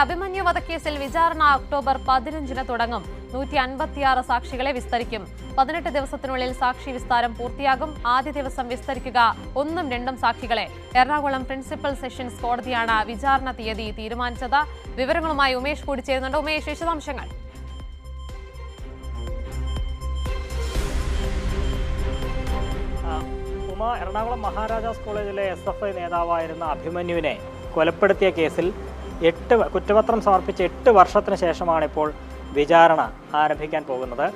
അഭിമന്യു വധക്കേസിൽ വിചാരണ ഒക്ടോബർ 15-ന് തുടങ്ങും. 156 സാക്ഷികളെ വിസ്തരിക്കും. 18 ദിവസത്തിനുള്ളിൽ സാക്ഷി വിസ്താരം പൂർത്തിയാകും. ആദ്യ ദിവസം വിസ്തരിക്കുക 1ഉം 2ഉം സാക്ഷികളെ. എറണാകുളം പ്രിൻസിപ്പൽ സെഷൻസ് കോടതിയാണ് വിചാരണ തീയതി തീരുമാനിച്ചത്. വിവരങ്ങളുമായി ഉമേഷ് കൂടി ചേരുന്നുണ്ട്. ഉമേഷ്, വിശദാംശങ്ങൾ. എറണാകുളം മഹാരാജാസ് കോളേജിലെ SFI നേതാവായിരുന്ന അഭിമന്യുവിനെ കൊലപ്പെടുത്തിയ കേസിൽ കുറ്റപത്രം സമർപ്പിച്ച് 8 വർഷത്തിന് ശേഷമാണ് ഇപ്പോൾ വിചാരണ ആരംഭിക്കാൻ പോകുന്നത്.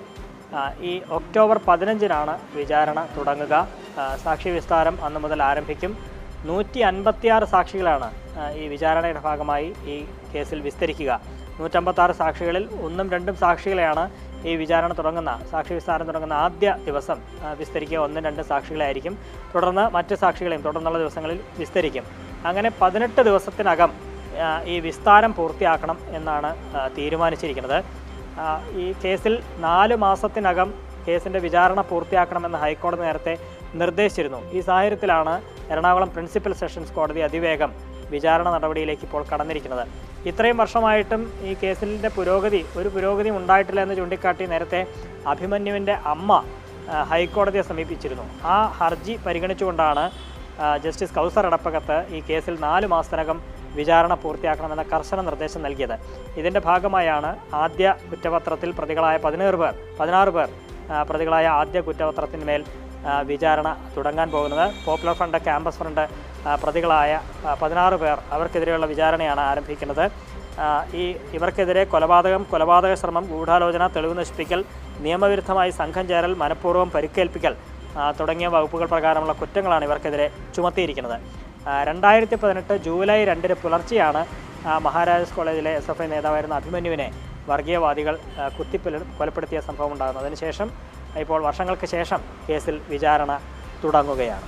ഈ ഒക്ടോബർ 15-നാണ് വിചാരണ തുടങ്ങുക. സാക്ഷി വിസ്താരം അന്ന് മുതൽ ആരംഭിക്കും. 156 സാക്ഷികളാണ് ഈ വിചാരണയുടെ ഭാഗമായി ഈ കേസിൽ വിസ്തരിക്കുക. 156 സാക്ഷികളിൽ 1ഉം 2ഉം സാക്ഷികളെയാണ് ഈ വിചാരണ സാക്ഷി വിസ്താരം തുടങ്ങുന്ന ആദ്യ ദിവസം വിസ്തരിക്കുക. 1ഉം 2ഉം സാക്ഷികളായിരിക്കും. തുടർന്ന് മറ്റ് സാക്ഷികളെയും തുടർന്നുള്ള ദിവസങ്ങളിൽ വിസ്തരിക്കും. അങ്ങനെ 18 ദിവസത്തിനകം ഈ വിസ്താരം പൂർത്തിയാക്കണം എന്നാണ് തീരുമാനിച്ചിരിക്കുന്നത്. ഈ കേസിൽ 4 മാസത്തിനകം കേസിൻ്റെ വിചാരണ പൂർത്തിയാക്കണമെന്ന് ഹൈക്കോടതി നേരത്തെ നിർദ്ദേശിച്ചിരുന്നു. ഈ സാഹചര്യത്തിലാണ് എറണാകുളം പ്രിൻസിപ്പൽ സെഷൻസ് കോടതി അതിവേഗം വിചാരണ നടപടിയിലേക്ക് ഇപ്പോൾ കടന്നിരിക്കുന്നത്. ഇത്രയും വർഷമായിട്ടും ഈ കേസിൻ്റെ പുരോഗതിയും ഉണ്ടായിട്ടില്ല എന്ന് ചൂണ്ടിക്കാട്ടി നേരത്തെ അഭിമന്യുവിൻ്റെ അമ്മ ഹൈക്കോടതിയെ സമീപിച്ചിരുന്നു. ആ ഹർജി പരിഗണിച്ചുകൊണ്ടാണ് ജസ്റ്റിസ് കൗസർ എടപ്പകത്ത് ഈ കേസിൽ 4 മാസത്തിനകം വിചാരണ പൂർത്തിയാക്കണമെന്ന കർശന നിർദ്ദേശം നൽകിയത്. ഇതിൻ്റെ ഭാഗമായാണ് ആദ്യ കുറ്റപത്രത്തിൽ പ്രതികളായ 16 പേർ പ്രതികളായ ആദ്യ കുറ്റപത്രത്തിന്മേൽ വിചാരണ തുടങ്ങാൻ പോകുന്നത്. പോപ്പുലർ ഫ്രണ്ട്, ക്യാമ്പസ് ഫ്രണ്ട് പ്രതികളായ 16 പേർ അവർക്കെതിരെയുള്ള വിചാരണയാണ് ആരംഭിക്കുന്നത്. ഇവർക്കെതിരെ കൊലപാതക ശ്രമം, ഗൂഢാലോചന, തെളിവ് നശിപ്പിക്കൽ, നിയമവിരുദ്ധമായി സംഘം ചേരൽ, മനഃപൂർവ്വം പരിക്കേൽപ്പിക്കൽ തുടങ്ങിയ വകുപ്പുകൾ പ്രകാരമുള്ള കുറ്റങ്ങളാണ് ഇവർക്കെതിരെ ചുമത്തിയിരിക്കുന്നത്. 2018 ജൂലൈ 2-ന് പുലർച്ചെയാണ് മഹാരാജാസ് കോളേജിലെ SFI നേതാവായിരുന്ന അഭിമന്യുവിനെ വർഗീയവാദികൾ കൊലപ്പെടുത്തിയ സംഭവം ഉണ്ടാകുന്നത്. അതിനുശേഷം ഇപ്പോൾ വർഷങ്ങൾക്ക് ശേഷം കേസിൽ വിചാരണ തുടങ്ങുകയാണ്.